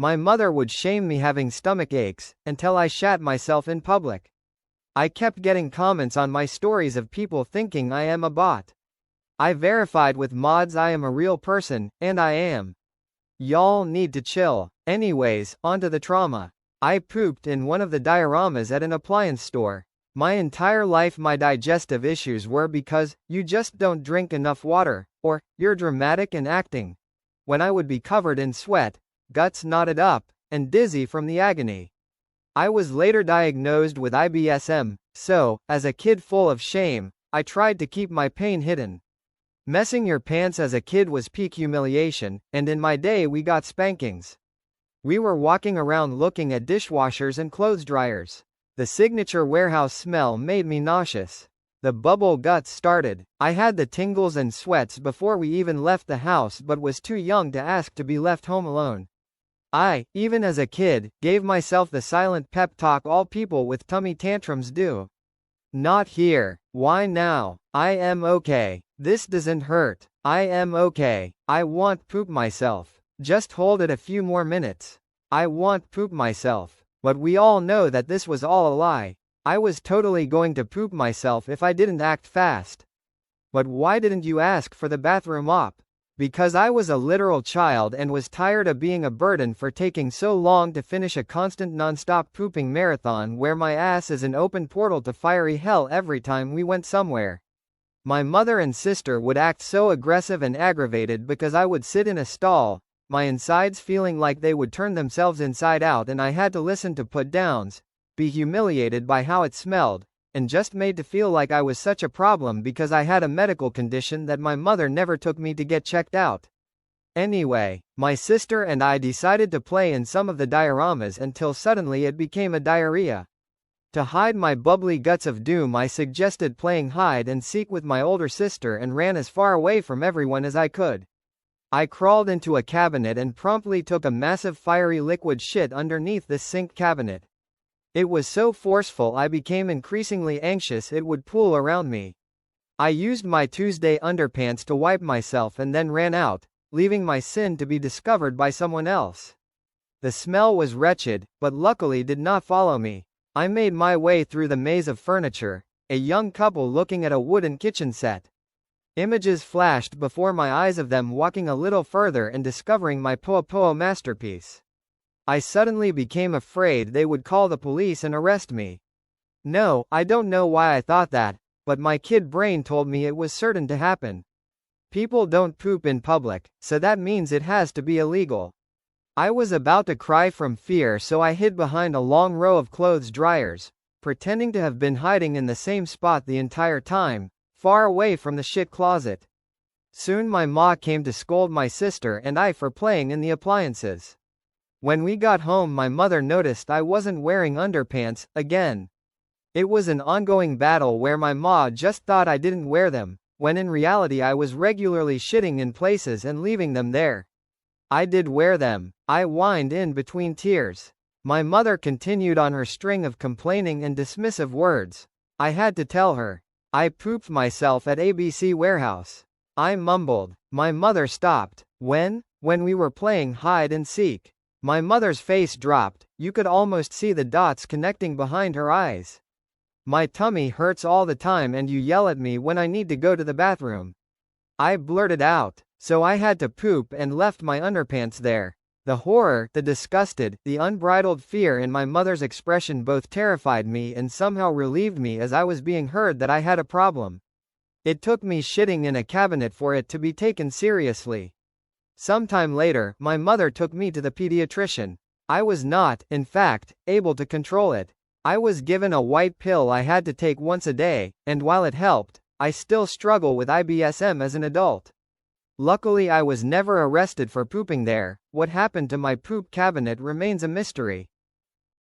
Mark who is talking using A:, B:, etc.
A: My mother would shame me having stomach aches, until I shat myself in public. I kept getting comments on my stories of people thinking I am a bot. I verified with mods I am a real person, and I am. Y'all need to chill. Anyways, onto the trauma. I pooped in one of the dioramas at an appliance store. My entire life my digestive issues were because, you just don't drink enough water, or, you're dramatic and acting. When I would be covered in sweat, guts knotted up, and dizzy from the agony. I was later diagnosed with IBSM, so, as a kid full of shame, I tried to keep my pain hidden. Messing your pants as a kid was peak humiliation, and in my day we got spankings. We were walking around looking at dishwashers and clothes dryers. The signature warehouse smell made me nauseous. The bubble guts started. I had the tingles and sweats before we even left the house but was too young to ask to be left home alone. I, even as a kid, gave myself the silent pep talk all people with tummy tantrums do. Not here. Why now? I am okay. This doesn't hurt. I am okay. I want poop myself. Just hold it a few more minutes. I want poop myself. But we all know that this was all a lie. I was totally going to poop myself if I didn't act fast. But why didn't you ask for the bathroom op? Because I was a literal child and was tired of being a burden for taking so long to finish a constant non-stop pooping marathon where my ass is an open portal to fiery hell every time we went somewhere. My mother and sister would act so aggressive and aggravated because I would sit in a stall, my insides feeling like they would turn themselves inside out, and I had to listen to put-downs, be humiliated by how it smelled, and just made to feel like I was such a problem because I had a medical condition that my mother never took me to get checked out. Anyway, my sister and I decided to play in some of the dioramas until suddenly it became a diarrhea. To hide my bubbly guts of doom, I suggested playing hide and seek with my older sister and ran as far away from everyone as I could. I crawled into a cabinet and promptly took a massive fiery liquid shit underneath this sink cabinet. It was so forceful I became increasingly anxious it would pool around me. I used my Tuesday underpants to wipe myself and then ran out, leaving my sin to be discovered by someone else. The smell was wretched, but luckily did not follow me. I made my way through the maze of furniture, a young couple looking at a wooden kitchen set. Images flashed before my eyes of them walking a little further and discovering my Po'o masterpiece. I suddenly became afraid they would call the police and arrest me. No, I don't know why I thought that, but my kid brain told me it was certain to happen. People don't poop in public, so that means it has to be illegal. I was about to cry from fear, so I hid behind a long row of clothes dryers, pretending to have been hiding in the same spot the entire time, far away from the shit closet. Soon my ma came to scold my sister and I for playing in the appliances. When we got home, my mother noticed I wasn't wearing underpants again. It was an ongoing battle where my ma just thought I didn't wear them, when in reality I was regularly shitting in places and leaving them there. I did wear them, I whined in between tears. My mother continued on her string of complaining and dismissive words. I had to tell her. I pooped myself at ABC Warehouse. I mumbled. My mother stopped. When we were playing hide and seek. My mother's face dropped, you could almost see the dots connecting behind her eyes. My tummy hurts all the time and you yell at me when I need to go to the bathroom. I blurted out, so I had to poop and left my underpants there. The horror, the disgusted, the unbridled fear in my mother's expression both terrified me and somehow relieved me as I was being heard that I had a problem. It took me shitting in a cabinet for it to be taken seriously. Sometime later, my mother took me to the pediatrician. I was not, in fact, able to control it. I was given a white pill I had to take once a day, and while it helped, I still struggle with IBSM as an adult. Luckily I was never arrested for pooping there. What happened to my poop cabinet remains a mystery.